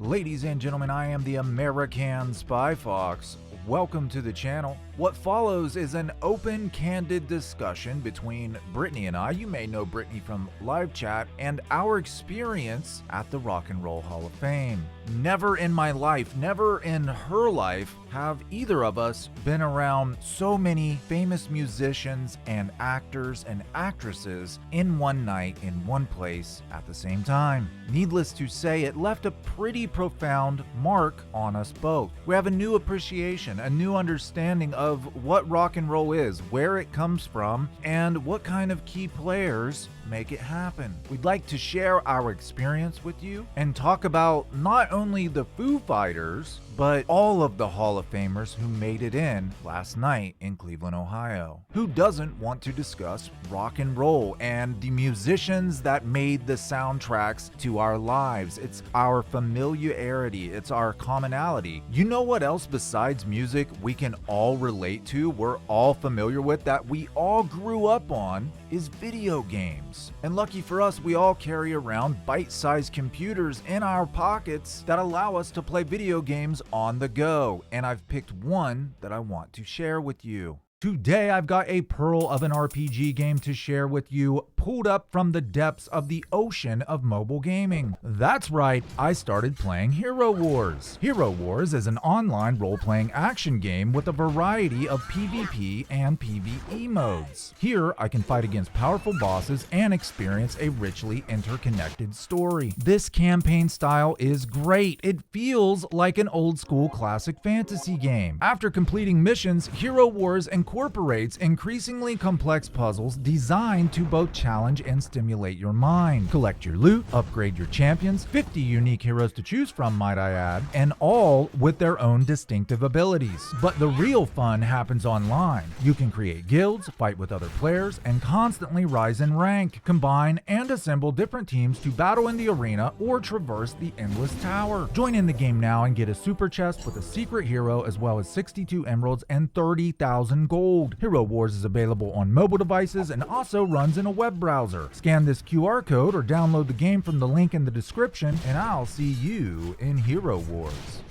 Ladies and gentlemen, I am the American Spy Fox. Welcome to the channel. What follows is an open, candid discussion between Brittany and I. You may know Brittany from live chat and our experience at the Rock and Roll Hall of Fame. Never in my life, never in her life, have either of us been around so many famous musicians and actors and actresses in one night, in one place, at the same time. Needless to say, it left a pretty profound mark on us both. We have a new appreciation, a new understanding of what rock and roll is, where it comes from, and what kind of key players make it happen. We'd like to share our experience with you and talk about not only the Foo Fighters, but all of the Hall of Famers who made it in last night in Cleveland, Ohio. Who doesn't want to discuss rock and roll and the musicians that made the soundtracks to our lives? It's our familiarity, it's our commonality. You know what else besides music we can all relate to, we're all familiar with, that we all grew up on, is video games. And lucky for us, we all carry around bite-sized computers in our pockets that allow us to play video games on the go. And I've picked one that I want to share with you. Today, I've got a pearl of an RPG game to share with you, pulled up from the depths of the ocean of mobile gaming. That's right, I started playing Hero Wars. Hero Wars is an online role-playing action game with a variety of PvP and PvE modes. Here, I can fight against powerful bosses and experience a richly interconnected story. This campaign style is great. It feels like an old-school classic fantasy game. After completing missions, Hero Wars incorporates increasingly complex puzzles designed to both challenge and stimulate your mind. Collect your loot, upgrade your champions, 50 unique heroes to choose from, might I add, and all with their own distinctive abilities. But the real fun happens online. You can create guilds, fight with other players, and constantly rise in rank, combine and assemble different teams to battle in the arena or traverse the endless tower. Join in the game now and get a super chest with a secret hero as well as 62 emeralds and 30,000 gold. Hero Wars is available on mobile devices and also runs in a web browser. Scan this QR code or download the game from the link in the description, and I'll see you in Hero Wars.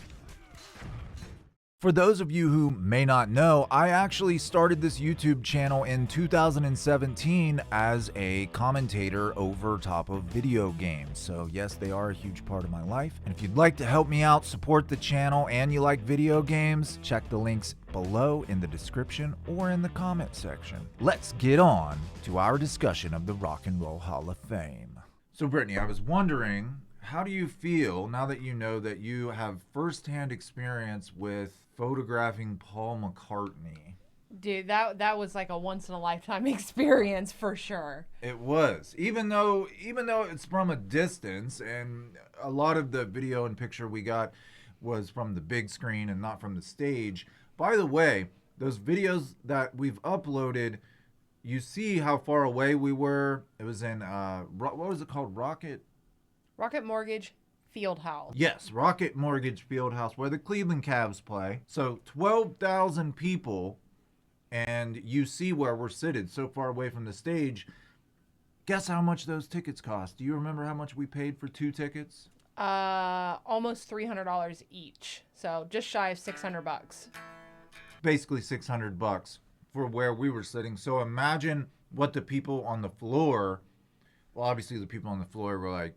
For those of you who may not know, I actually started this YouTube channel in 2017 as a commentator over top of video games. So yes, they are a huge part of my life. And if you'd like to help me out, support the channel, and you like video games, check the links below in the description or in the comment section. Let's get on to our discussion of the Rock and Roll Hall of Fame. So Brittany, I was wondering, how do you feel now that you know that you have firsthand experience with photographing Paul McCartney? Dude, that was like a once in a lifetime experience for sure. It was. Even though it's from a distance, and a lot of the video and picture we got was from the big screen and not from the stage. By the way, those videos that we've uploaded, you see how far away we were. It was in what was it called? Rocket Mortgage Fieldhouse. Yes, Rocket Mortgage Fieldhouse, where the Cleveland Cavs play. So 12,000 people, and you see where we're seated so far away from the stage. Guess how much those tickets cost? Do you remember how much we paid for 2 tickets? Almost $300 each. So just shy of $600. Basically $600 for where we were sitting. So imagine what the people on the floor, well, obviously the people on the floor were like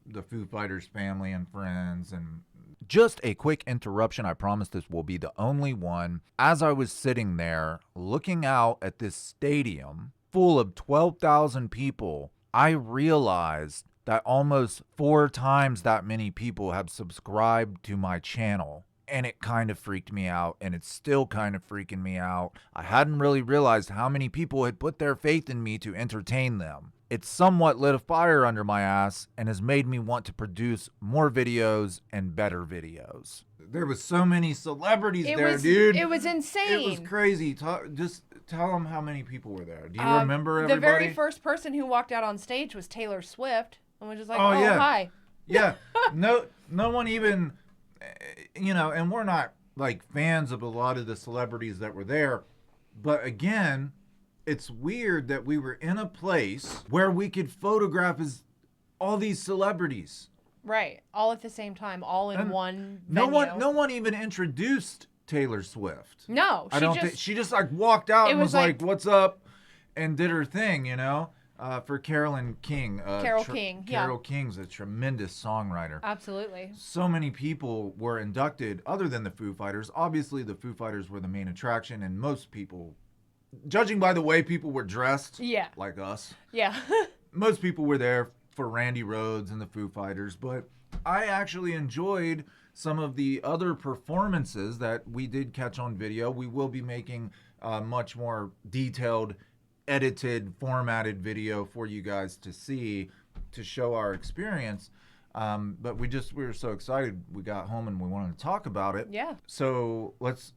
the Foo Fighters family and friends. And just a quick interruption, I promise this will be the only one. As I was sitting there looking out at this stadium full of 12,000 people, I realized that almost 4 times that many people have subscribed to my channel. And it kind of freaked me out, and it's still kind of freaking me out. I hadn't really realized how many people had put their faith in me to entertain them. It's somewhat lit a fire under my ass and has made me want to produce more videos and better videos. There was so many celebrities dude. It was insane. It was crazy. Just tell them how many people were there. Do you remember everybody? The very first person who walked out on stage was Taylor Swift. And was just like, yeah. Hi. Yeah. No one even, and we're not like fans of a lot of the celebrities that were there. But again, it's weird that we were in a place where we could photograph all these celebrities. Right. All at the same time, all in And one no venue. no one even introduced Taylor Swift. No, I don't think she just like walked out and was like, "What's up?" and did her thing, you know. For Carolyn King. Carole King, yeah. Carole King's a tremendous songwriter. Absolutely. So many people were inducted other than the Foo Fighters. Obviously, the Foo Fighters were the main attraction, and most people, judging by the way people were dressed, Yeah. like us, Yeah. most people were there for Randy Rhodes and the Foo Fighters, but I actually enjoyed some of the other performances that we did catch on video. We will be making much more detailed, edited, formatted video for you guys to see, to show our experience. But we were so excited. We got home and we wanted to talk about it. Yeah. So let's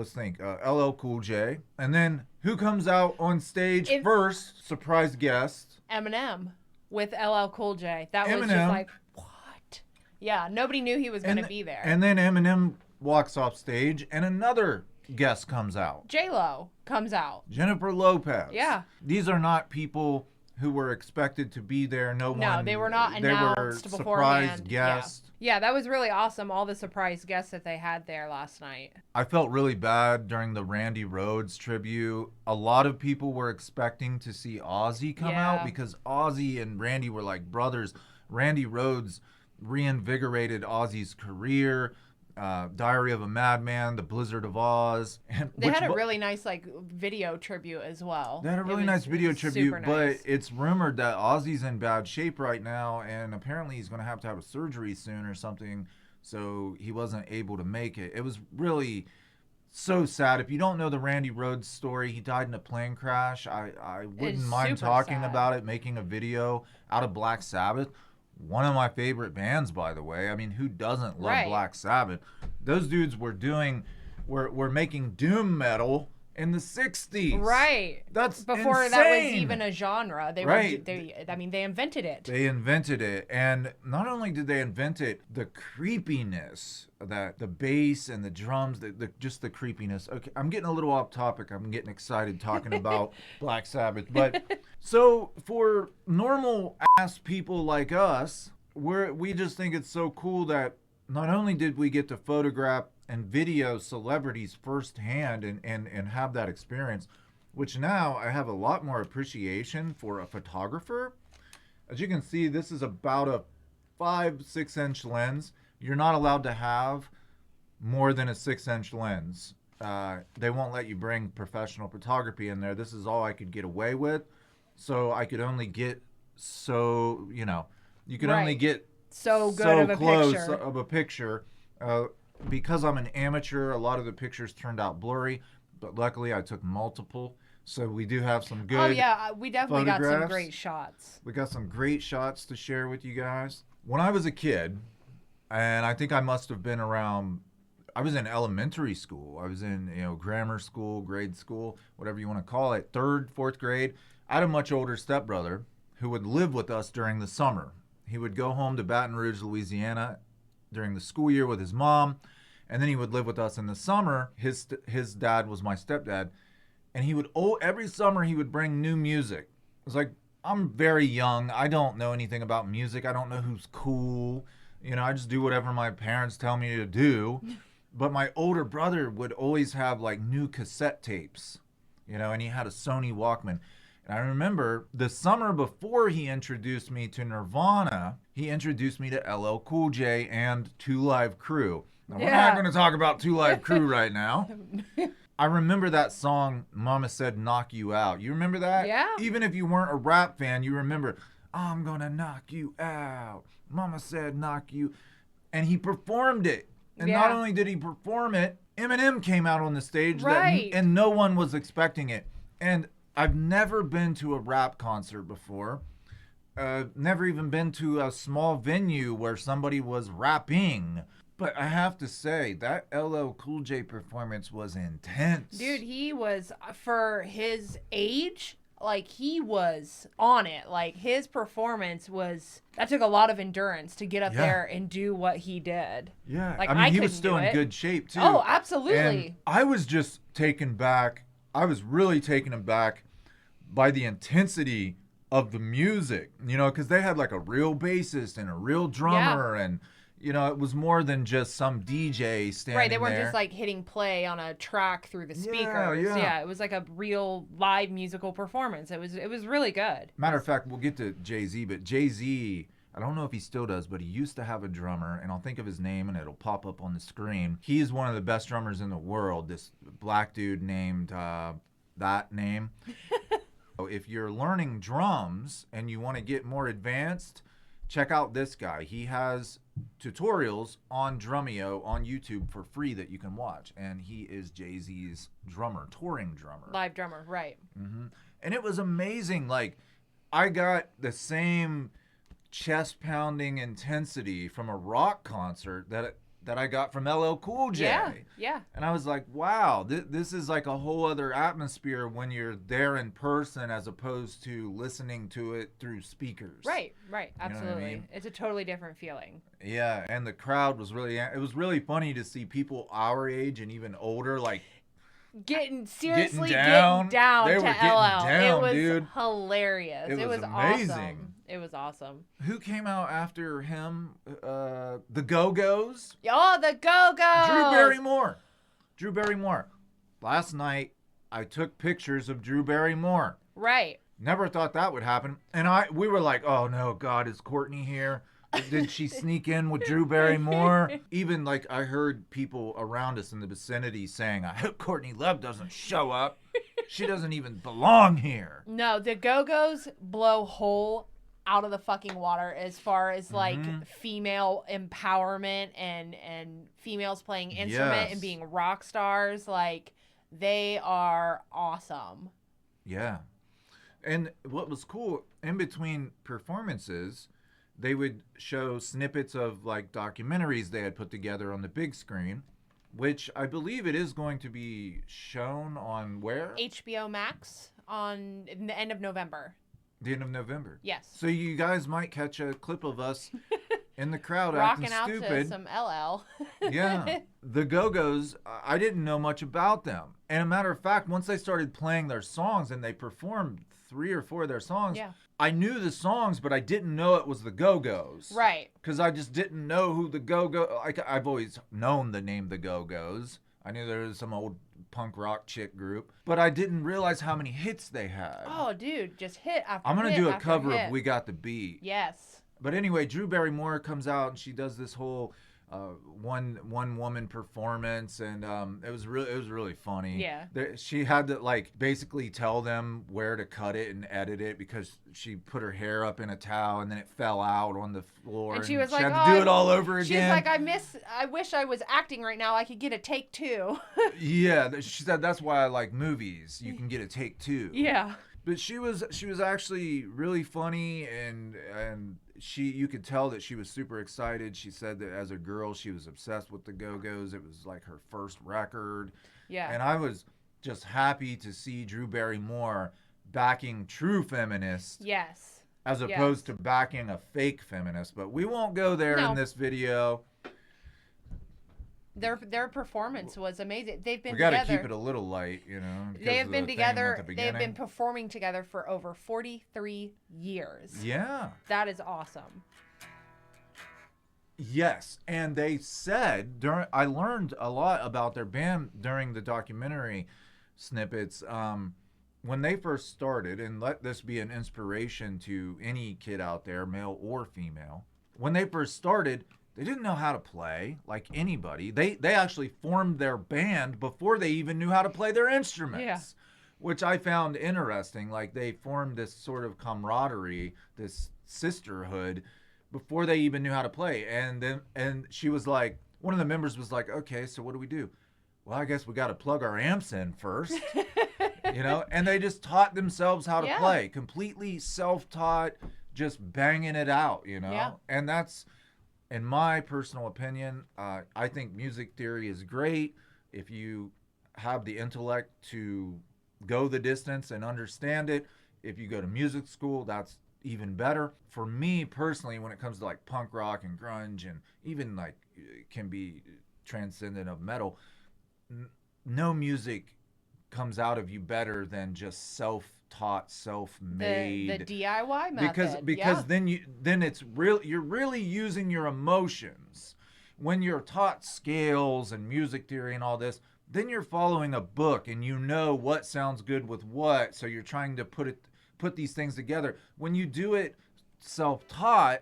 think. LL Cool J, and then who comes out on stage first? Surprise guest. Eminem with LL Cool J. That was Eminem. just like, what? Yeah, nobody knew he was going to be there. And then Eminem walks off stage, and another guest comes out. J-Lo comes out. Jennifer Lopez. Yeah. These are not people who were expected to be there. No, they were not announced they were beforehand. surprise guests. Yeah, that was really awesome. All the surprise guests that they had there last night. I felt really bad during the Randy Rhodes tribute. A lot of people were expecting to see Ozzy come out because Ozzy and Randy were like brothers. Randy Rhodes reinvigorated Ozzy's career. Diary of a Madman, The Blizzard of Oz. They had a really nice video tribute as well. They had a really nice video tribute, but it's rumored that Ozzy's in bad shape right now, and apparently he's going to have a surgery soon or something, so he wasn't able to make it. It was really so sad. If you don't know the Randy Rhodes story, he died in a plane crash. I wouldn't mind talking about it, making a video out of Black Sabbath. One of my favorite bands, by the way. I mean, who doesn't love Black Sabbath? Those dudes were making doom metal in the 60s. Right. That's before insane. That was even a genre. They invented it. They invented it. And not only did they invent it, the creepiness, that the bass and the drums, just the creepiness. Okay, I'm getting a little off topic. I'm getting excited talking about Black Sabbath. But so for normal ass people like us, we just think it's so cool that not only did we get to photograph and video celebrities firsthand and have that experience, which now I have a lot more appreciation for a photographer. As you can see, this is about a 5-6 inch lens. You're not allowed to have more than a 6-inch lens. They won't let you bring professional photography in there. This is all I could get away with. So I could only get you can only get so good of close of a picture. Because I'm an amateur, a lot of the pictures turned out blurry, but luckily I took multiple. So we do have some good we definitely got some great shots. We got some great shots to share with you guys. When I was a kid, and I think I must have been around, I was in elementary school. I was in, grammar school, grade school, whatever you want to call it, 3rd, 4th grade. I had a much older stepbrother who would live with us during the summer. He would go home to Baton Rouge, Louisiana during the school year with his mom, and then he would live with us in the summer. His dad was my stepdad, and he would every summer he would bring new music. It was like, I'm very young. I don't know anything about music. I don't know who's cool. I just do whatever my parents tell me to do. But my older brother would always have new cassette tapes, and he had a Sony Walkman. And I remember the summer before he introduced me to Nirvana, he introduced me to LL Cool J and Two Live Crew. Now, we're not going to talk about Two Live Crew right now. I remember that song, Mama Said Knock You Out. You remember that? Yeah. Even if you weren't a rap fan, you remember, I'm going to knock you out. Mama said knock you. And he performed it. And not only did he perform it, Eminem came out on the stage and no one was expecting it. And I've never been to a rap concert before. Never even been to a small venue where somebody was rapping. But I have to say, that LL Cool J performance was intense. Dude, he was, for his age, he was on it. His performance that took a lot of endurance to get up there and do what he did. Yeah. I mean, he was still in good shape, too. Oh, absolutely. And I was just taken back. I was really taken aback by the intensity of the music, you know, because they had like a real bassist and a real drummer, and you know, it was more than just some DJ standing there. Right, they weren't just like hitting play on a track through the speakers. Yeah, it was like a real live musical performance. It was really good. Matter of fact, we'll get to Jay-Z, but Jay-Z, I don't know if he still does, but he used to have a drummer, and I'll think of his name and it'll pop up on the screen. He is one of the best drummers in the world. This black dude named that name. If you're learning drums and you want to get more advanced, check out this guy. He has tutorials on Drumeo on YouTube for free that you can watch, and he is Jay-Z's drummer, touring drummer. Live drummer, right. Mm-hmm. And it was amazing. Like, I got the same chest-pounding intensity from a rock concert that I got from LL Cool J. Yeah. And I was like, wow, this is like a whole other atmosphere when you're there in person as opposed to listening to it through speakers. Right, absolutely. You know what I mean? It's a totally different feeling. Yeah, and the crowd was it was really funny to see people our age and even older, like, getting down to LL. Down, it was dude. Hilarious. It was amazing. Awesome. It was awesome. Who came out after him? The Go-Go's? Oh, the Go-Go's! Drew Barrymore. Last night, I took pictures of Drew Barrymore. Right. Never thought that would happen. And we were like, oh no, God, is Courtney here? Did she sneak in with Drew Barrymore? Even like I heard people around us in the vicinity saying, I hope Courtney Love doesn't show up. She doesn't even belong here. No, the Go-Go's blow whole out of the fucking water as far as like female empowerment and females playing instrument and being rock stars. Like, they are awesome. Yeah. And what was cool, in between performances, they would show snippets of like documentaries they had put together on the big screen, which I believe it is going to be shown on where? HBO Max in the end of November. The end of November. Yes. So you guys might catch a clip of us in the crowd rocking acting stupid. Rocking out to some LL. Yeah. The Go-Go's, I didn't know much about them. And a matter of fact, once they started playing their songs and they performed 3 or 4 of their songs, I knew the songs, but I didn't know it was the Go-Go's. Right. Because I just didn't know who the Go-Go... I've always known the name the Go-Go's. I knew there was some old punk rock chick group, but I didn't realize how many hits they had. Oh, dude, just hit after I'm going to do a cover hit. of We Got the Beat. Yes. But anyway, Drew Barrymore comes out and she does this whole one woman performance, and it was really funny. Yeah. She had to like basically tell them where to cut it and edit it because she put her hair up in a towel and then it fell out on the floor. And she was like, had to do it all over again. She's like, I wish I was acting right now. I could get a take 2. Yeah, she said that's why I like movies. You can get a take 2. Yeah. But she was actually really funny, and you could tell that she was super excited. She said that as a girl she was obsessed with the Go-Go's. It was like her first record. Yeah. And I was just happy to see Drew Barrymore backing true feminists. Yes. As opposed to backing a fake feminist. But we won't go there in this video. Their performance was amazing. They've been together. We got to keep it a little light, you know. They have been together. They have been performing together for over 43 years. Yeah. That is awesome. Yes, and they said I learned a lot about their band during the documentary snippets. When they first started, and let this be an inspiration to any kid out there, male or female. When they first started, they didn't know how to play like anybody. They actually formed their band before they even knew how to play their instruments, which I found interesting. Like, they formed this sort of camaraderie, this sisterhood, before they even knew how to play. And she was like, one of the members was like, okay, so what do we do? Well, I guess we got to plug our amps in first, you know? And they just taught themselves how to play, completely self-taught, just banging it out, you know? Yeah. And that's... In my personal opinion, I think music theory is great if you have the intellect to go the distance and understand it. If you go to music school, that's even better. For me personally, when it comes to like punk rock and grunge and even like can be transcendent of metal, no music comes out of you better than just self self-taught, self-made. The DIY method. Because then you're really using your emotions. When you're taught scales and music theory and all this, then you're following a book and you know what sounds good with what, so you're trying to put these things together. When you do it self-taught,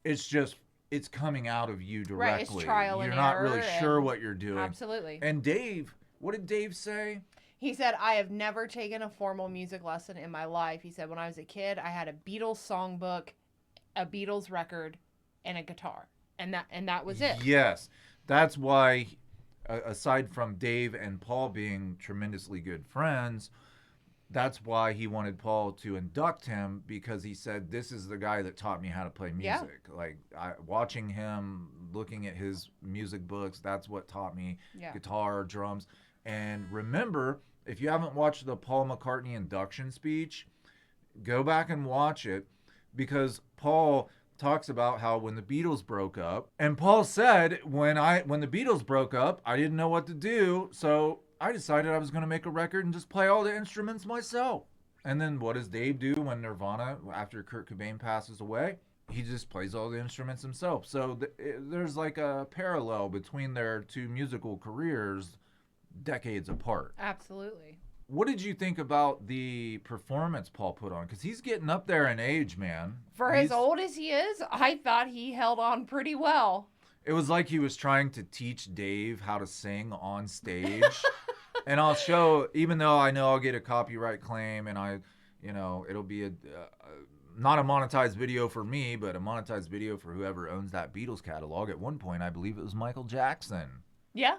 it's coming out of you directly. Right, it's trial and error. You're not really sure what you're doing. Absolutely. And Dave, what did Dave say? He said, I have never taken a formal music lesson in my life. He said, when I was a kid, I had a Beatles songbook, a Beatles record, and a guitar. And that was it. Yes. That's why, aside from Dave and Paul being tremendously good friends, that's why he wanted Paul to induct him, because he said, this is the guy that taught me how to play music. Yeah. Like, watching him, looking at his music books, that's what taught me guitar, drums. And remember, if you haven't watched the Paul McCartney induction speech, go back and watch it, because Paul talks about how when the Beatles broke up, and Paul said, when the Beatles broke up, I didn't know what to do, so I decided I was going to make a record and just play all the instruments myself. And then what does Dave do when Nirvana, after Kurt Cobain passes away? He just plays all the instruments himself. So there's like a parallel between their two musical careers, decades apart. Absolutely. What did you think about the performance Paul put on? Because he's getting up there in age, man. For as old as he is, I thought he held on pretty well. It was like he was trying to teach Dave how to sing on stage. And I'll show, even though I know I'll get a copyright claim, and it'll be not a monetized video for me, but a monetized video for whoever owns that Beatles catalog. At one point, I believe it was Michael Jackson. Yeah.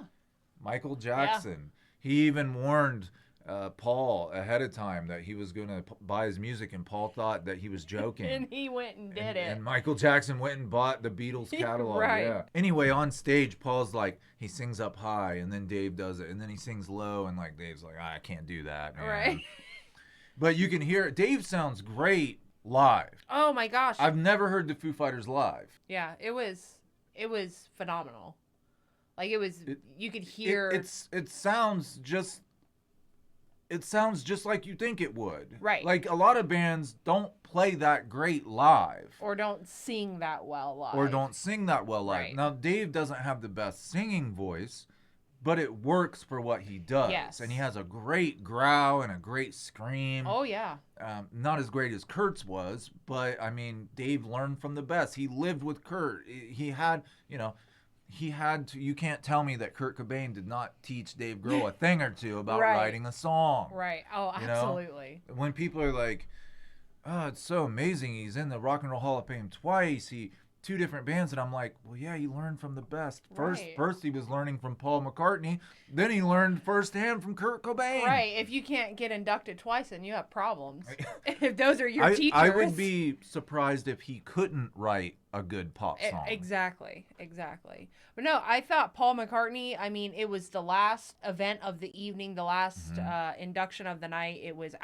Michael Jackson. Yeah. He even warned Paul ahead of time that he was going to buy his music, and Paul thought that he was joking. And he went and did it. And Michael Jackson went and bought the Beatles catalog. Right. Yeah. Anyway, on stage, Paul's like, he sings up high, and then Dave does it, and then he sings low, and like Dave's like, I can't do that, man. Right. But you can hear it. Dave sounds great live. Oh my gosh. I've never heard the Foo Fighters live. Yeah, it was phenomenal. Like you could hear. It sounds just like you think it would. Right. Like a lot of bands don't play that great live. Or don't sing that well live. Right. Now, Dave doesn't have the best singing voice, but it works for what he does. Yes. And he has a great growl and a great scream. Oh, yeah. Not as great as Kurt's was, but, I mean, Dave learned from the best. He lived with Kurt. He had to, you can't tell me that Kurt Cobain did not teach Dave Grohl a thing or two about writing a song. Right. Oh, absolutely. When people are like, oh, it's so amazing, he's in the Rock and Roll Hall of Fame twice, two different bands, and I'm like, well, yeah, he learned from the best. First he was learning from Paul McCartney, then he learned firsthand from Kurt Cobain. Right. If you can't get inducted twice, then you have problems. If those are your teachers. I would be surprised if he couldn't write a good pop song. Exactly. But no, I thought Paul McCartney, I mean, it was the last event of the evening, the last induction of the night. It was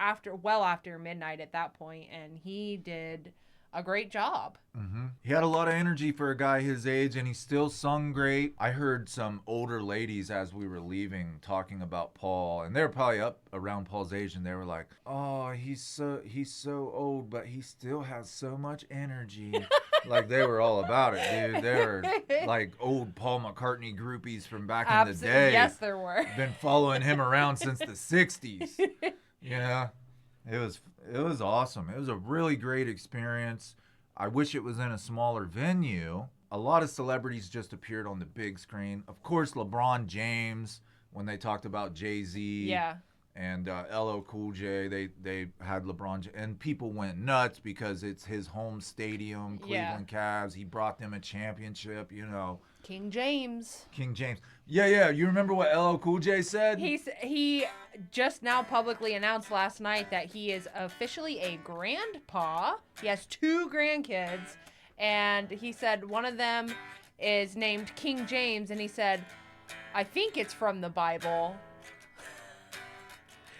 well after midnight at that point, and he did a great job. Mm-hmm. He had a lot of energy for a guy his age, and he still sung great. I heard some older ladies as we were leaving talking about Paul, and they were probably up around Paul's age, and they were like, oh, he's so old, but he still has so much energy. Like, they were all about it, dude. They were like old Paul McCartney groupies from back in the day. Yes, there were. Been following him around since the 60s. Yeah. It was awesome. It was a really great experience. I wish it was in a smaller venue. A lot of celebrities just appeared on the big screen. Of course, LeBron James, when they talked about Jay-Z. Yeah. And LL Cool J, they had LeBron, and people went nuts because it's his home stadium, Cleveland Cavs. He brought them a championship, King James. Yeah. You remember what LL Cool J said? He just now publicly announced last night that he is officially a grandpa. He has 2 grandkids, and he said one of them is named King James, and he said, I think it's from the Bible.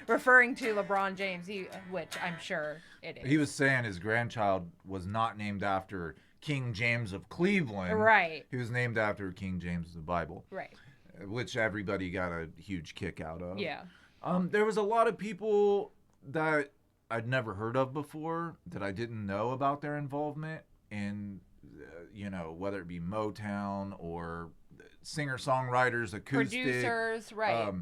Referring to LeBron James, which I'm sure it is. He was saying his grandchild was not named after King James of Cleveland. Right. He was named after King James of the Bible. Right. Which everybody got a huge kick out of. Yeah. There was a lot of people that I'd never heard of before that I didn't know about their involvement in, whether it be Motown or singer-songwriters, acoustic. Producers, right.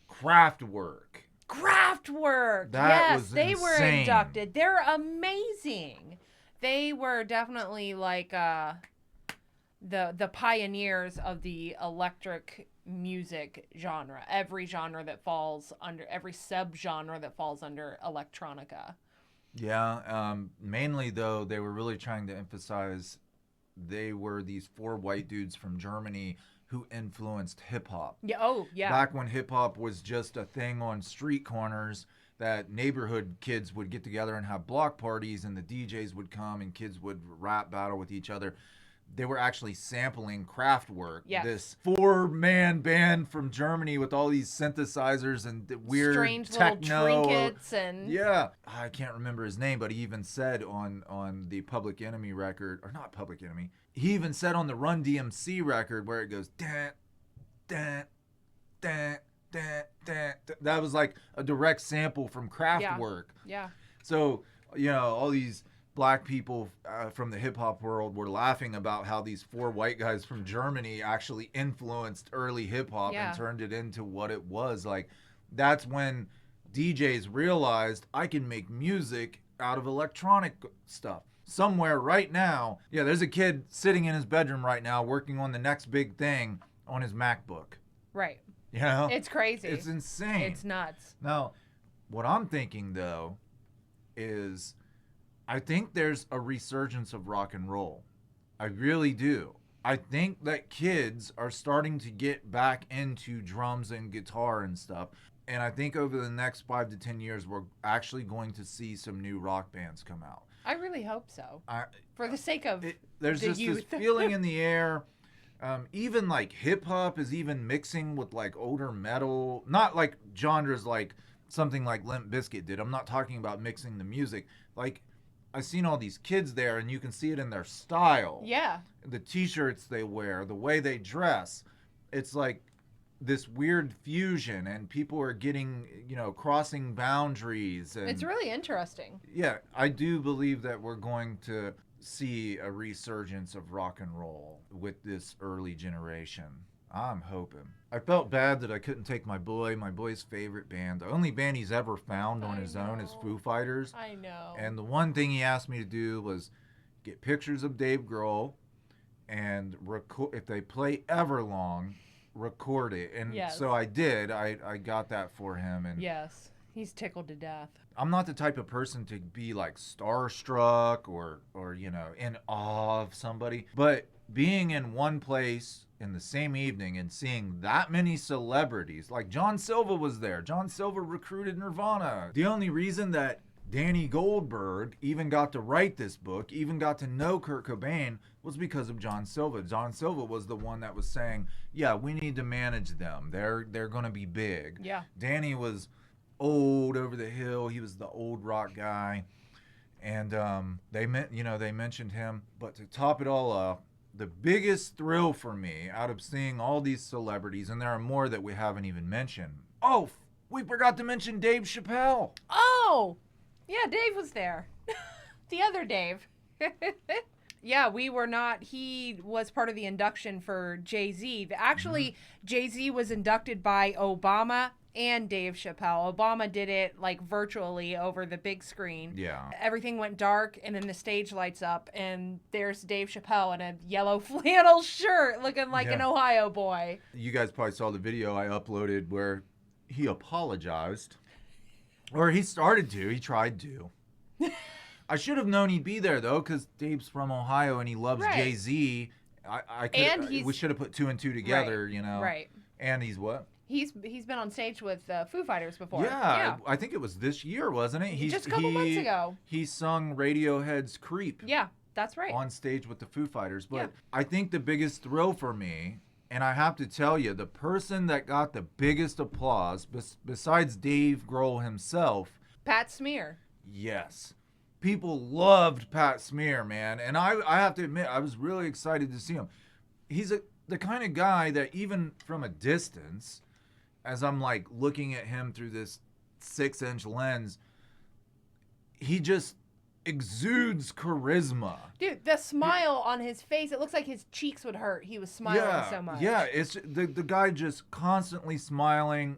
Kraftwerk. Kraftwerk. That yes, was they were insane. inducted. They're amazing. They were definitely like the pioneers of the electric music genre. Every subgenre that falls under electronica. Yeah, mainly though they were really trying to emphasize they were these 4 white dudes from Germany who influenced hip hop. Yeah. Oh, yeah. Back when hip hop was just a thing on street corners that neighborhood kids would get together and have block parties, and the DJs would come and kids would rap battle with each other. They were actually sampling Kraftwerk, yes. This 4-man band from Germany with all these synthesizers and weird strange techno. Little trinkets and yeah, I can't remember his name, but he even said on the Public Enemy record, or not Public Enemy, he even said on the Run DMC record where it goes dun dun dun dun dun. That was like a direct sample from Kraftwerk. Yeah. So all these black people from the hip-hop world were laughing about how these 4 white guys from Germany actually influenced early hip-hop and turned it into what it was. Like, that's when DJs realized I can make music out of electronic stuff. Somewhere right now, there's a kid sitting in his bedroom right now working on the next big thing on his MacBook. Right. It's crazy. It's insane. It's nuts. Now, what I'm thinking, though, is I think there's a resurgence of rock and roll. I really do. I think that kids are starting to get back into drums and guitar and stuff. And I think over the next 5 to 10 years, we're actually going to see some new rock bands come out. I really hope so. For the sake of there's the just youth. this feeling in the air. Even like hip hop is even mixing with like older metal. Not like genres like something like Limp Bizkit did. I'm not talking about mixing the music. Like, I've seen all these kids there, and you can see it in their style. Yeah. The T-shirts they wear, the way they dress. It's like this weird fusion, and people are getting, crossing boundaries. And it's really interesting. Yeah, I do believe that we're going to see a resurgence of rock and roll with this early generation. I'm hoping. I felt bad that I couldn't take my boy's favorite band. The only band he's ever found on his own is Foo Fighters. I know. And the one thing he asked me to do was get pictures of Dave Grohl and record, if they play Everlong, record it. And so I did. I got that for him. And yes, he's tickled to death. I'm not the type of person to be like starstruck or in awe of somebody. But being in one place in the same evening and seeing that many celebrities, like John Silva was there. John Silva recruited Nirvana. The only reason that Danny Goldberg even got to write this book, even got to know Kurt Cobain, was because of John Silva. John Silva was the one that was saying, yeah, we need to manage them. They're going to be big. Yeah. Danny was old over the hill. He was the old rock guy. And they mentioned him. But to top it all up, the biggest thrill for me out of seeing all these celebrities, and there are more that we haven't even mentioned. Oh, we forgot to mention Dave Chappelle. Oh, yeah, Dave was there. The other Dave. Yeah, we were not. He was part of the induction for Jay-Z. Actually, Jay-Z was inducted by Obama and Dave Chappelle. Obama did it like virtually over the big screen. Yeah. Everything went dark, and then the stage lights up, and there's Dave Chappelle in a yellow flannel shirt looking like an Ohio boy. You guys probably saw the video I uploaded where he apologized. Or he started to. He tried to. I should have known he'd be there, though, because Dave's from Ohio and he loves Jay-Z. We should have put 2 and 2 together, Right. And he's what? He's been on stage with Foo Fighters before. Yeah. I think it was this year, wasn't it? Just a couple months ago. He sung Radiohead's Creep. Yeah, that's right. On stage with the Foo Fighters. But I think the biggest thrill for me, and I have to tell you, the person that got the biggest applause, besides Dave Grohl himself. Pat Smear. Yes. People loved Pat Smear, man. And I have to admit, I was really excited to see him. He's the kind of guy that even from a distance, as I'm like looking at him through this 6-inch lens, he just exudes charisma. Dude, the smile on his face, it looks like his cheeks would hurt. He was smiling so much. Yeah, it's the guy just constantly smiling.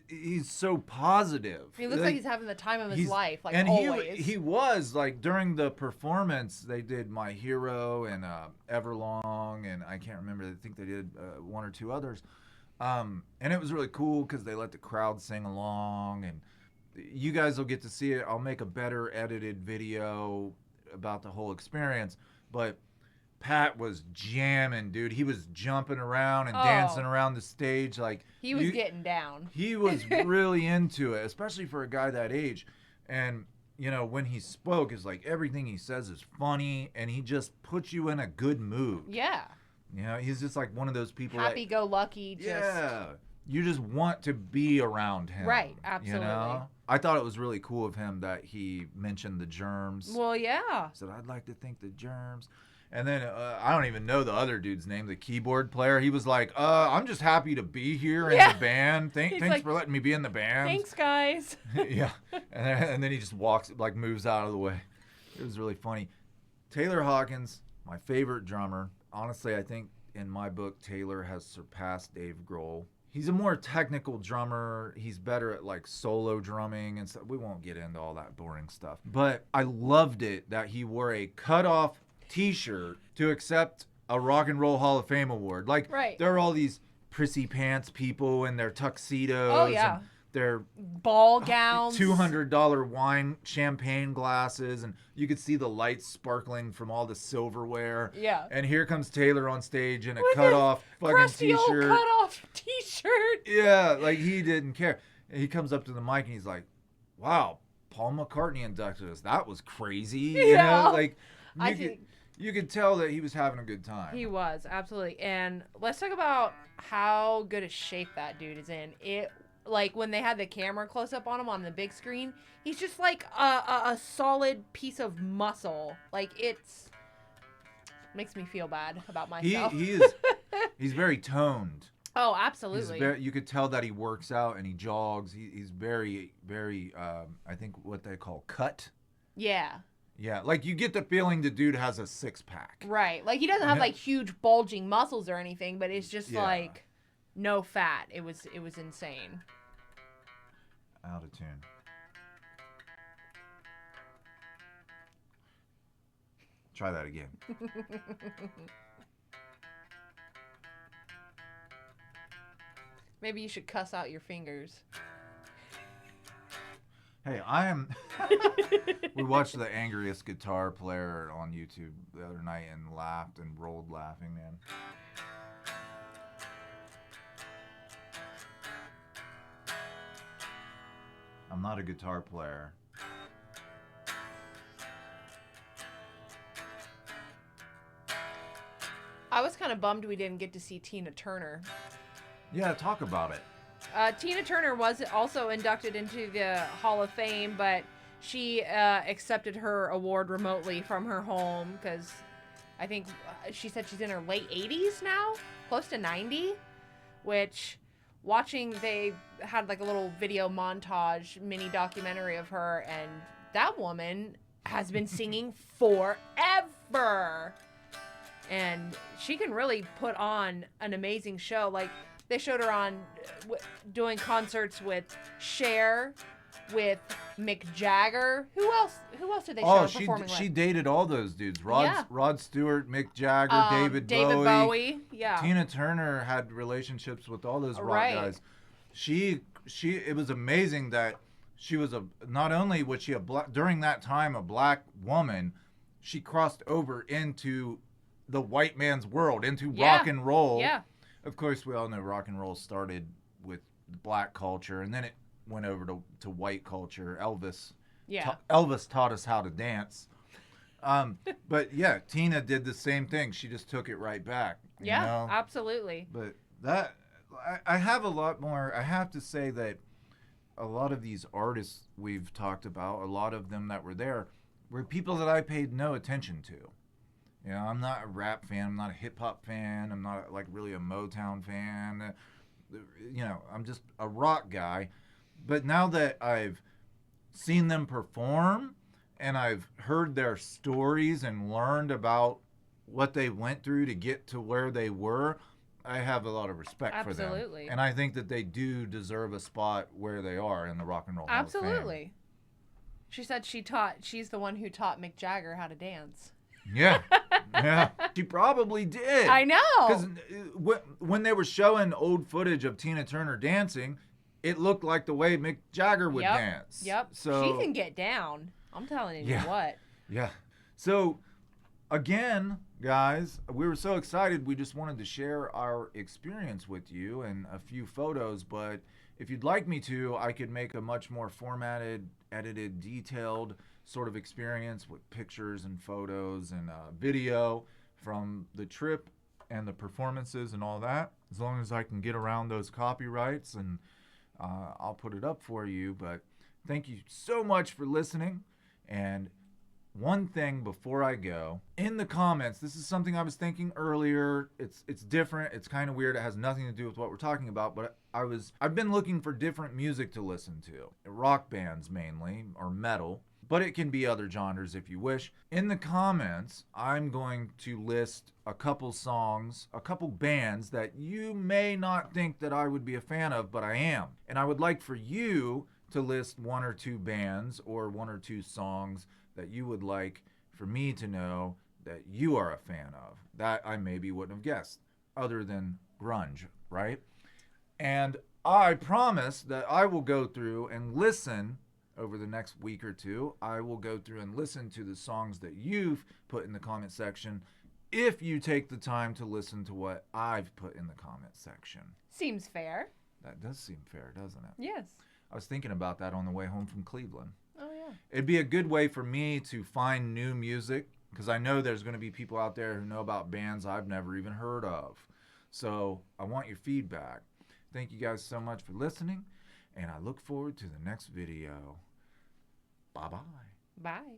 He's so positive. He looks like he's having the time of his life, like and always. He was, like, during the performance, they did My Hero and Everlong, and I can't remember, I think they did one or two others. And it was really cool because they let the crowd sing along, and you guys will get to see it. I'll make a better edited video about the whole experience, but Pat was jamming, dude. He was jumping around and dancing around the stage. Like, he was getting down. He was really into it, especially for a guy that age. And, you know, when he spoke, it's like everything he says is funny, and he just puts you in a good mood. Yeah. You know, he's just like one of those people. Happy-go-lucky. Yeah. You just want to be around him. Right, absolutely. You know? I thought it was really cool of him that he mentioned the germs. Well, yeah. He said, I'd like to thank the germs. And then I don't even know the other dude's name, the keyboard player. He was like, I'm just happy to be here in the band. Thanks like, for letting me be in the band. Thanks, guys. Yeah. And then he just walks, like, moves out of the way. It was really funny. Taylor Hawkins, my favorite drummer. Honestly, I think in my book, Taylor has surpassed Dave Grohl. He's a more technical drummer. He's better at, like, solo drumming and stuff. We won't get into all that boring stuff. But I loved it that he wore a cut-off T-shirt to accept a Rock and Roll Hall of Fame award. Like, there are all these prissy pants people in their tuxedos. And their ball gowns. $200 wine champagne glasses. And you could see the lights sparkling from all the silverware. Yeah. And here comes Taylor on stage in a cut-off fucking T-shirt. Old cut-off T-shirt. Yeah, like, he didn't care. And he comes up to the mic and he's like, wow, Paul McCartney inducted us. That was crazy. You know, like, you could tell that he was having a good time. He was, absolutely. And let's talk about how good a shape that dude is in. It, like, when they had the camera close up on him on the big screen, he's just like a solid piece of muscle. Like, it's makes me feel bad about myself. He's very toned. Oh, absolutely. You could tell that he works out and he jogs. He's very, very, I think what they call cut. Yeah. Yeah, like, you get the feeling the dude has a six-pack. Right. Like, he doesn't have, like, huge bulging muscles or anything, but it's just, like, no fat. It was insane. Out of tune. Try that again. Maybe you should cuss out your fingers. Hey, we watched The Angriest Guitar Player on YouTube the other night and laughed and rolled laughing, man. I'm not a guitar player. I was kind of bummed we didn't get to see Tina Turner. Yeah, talk about it. Tina Turner was also inducted into the Hall of Fame, but she accepted her award remotely from her home because I think she said she's in her late 80s now, close to 90, which they had like a little video montage, mini documentary of her, and that woman has been singing forever. And she can really put on an amazing show. Like, they showed her on doing concerts with Cher, with Mick Jagger. Who else did they show her performing with? She dated all those dudes. Rod Stewart, Mick Jagger, David Bowie. Yeah. Tina Turner had relationships with all those rock guys. It was amazing that she was not only was she during that time a black woman, she crossed over into the white man's world, into rock and roll. Yeah. Of course, we all know rock and roll started with black culture, and then it went over to white culture. Elvis taught us how to dance. But yeah, Tina did the same thing. She just took it right back. You know? Absolutely. But I have a lot more. I have to say that a lot of these artists we've talked about, a lot of them that were there, were people that I paid no attention to. You know, I'm not a rap fan. I'm not a hip hop fan. I'm not like really a Motown fan. You know, I'm just a rock guy. But now that I've seen them perform, and I've heard their stories and learned about what they went through to get to where they were, I have a lot of respect for them. Absolutely. And I think that they do deserve a spot where they are in the Rock and Roll Hall of Fame. Absolutely. She said she's the one who taught Mick Jagger how to dance. Yeah. Yeah. She probably did. I know. Because when they were showing old footage of Tina Turner dancing, it looked like the way Mick Jagger would dance. Yep. So she can get down. I'm telling you what. Yeah. So, again, guys, we were so excited. We just wanted to share our experience with you and a few photos. But if you'd like me to, I could make a much more formatted, edited, detailed sort of experience with pictures and photos and video from the trip and the performances and all that. As long as I can get around those copyrights, and I'll put it up for you. But thank you so much for listening. And one thing before I go, in the comments, this is something I was thinking earlier. It's different. It's kind of weird. It has nothing to do with what we're talking about, but I've been looking for different music to listen to. Rock bands mainly, or metal, but it can be other genres if you wish. In the comments, I'm going to list a couple songs, a couple bands that you may not think that I would be a fan of, but I am. And I would like for you to list one or two bands or one or two songs that you would like for me to know that you are a fan of, that I maybe wouldn't have guessed, other than grunge, right? And I promise that I will go through and listen over the next week or two. I will go through and listen to the songs that you've put in the comment section, if you take the time to listen to what I've put in the comment section. Seems fair. That does seem fair, doesn't it? Yes. I was thinking about that on the way home from Cleveland. Oh, yeah. It'd be a good way for me to find new music, because I know there's going to be people out there who know about bands I've never even heard of. So I want your feedback. Thank you guys so much for listening, and I look forward to the next video. Bye-bye. Bye.